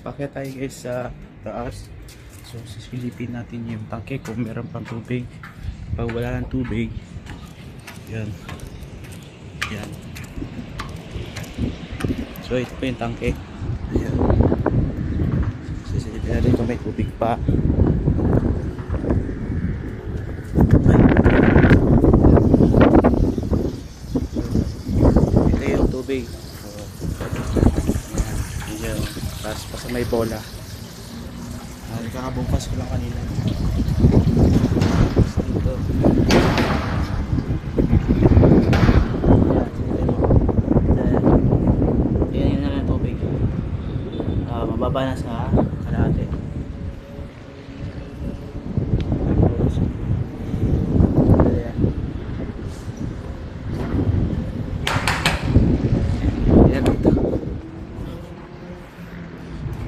Pakyat tayo guys sa taas. So sisilipin natin yung tangke kung meron pang tubig. Pag wala ng tubig, yan. Yan. So ito pa yung tangke. Ayan. Sisilipin natin kung may tubig pa. Ito yung tubig. So, ayan. Tapos pa sa may bola. Kakabungkas ko lang kanina. Ito. Ayan yun na lang tubig. Mababa na sa kalahati. Ayan dito.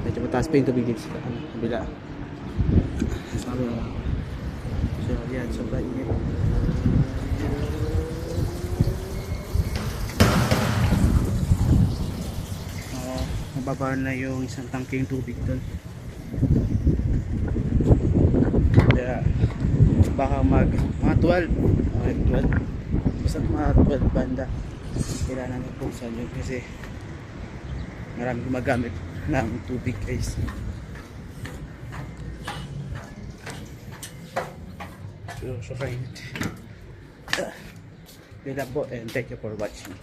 Medyo mataas pa yung tubig dito sa kabila. So yan, sobrang init. Mababa na yung isang tangking tubig doon. Kaya baka mga 12 basta mga 12 banda kailangan nagpuksan yun kasi marami gumagamit ng tubig guys. So, yun lang po and thank you for watching.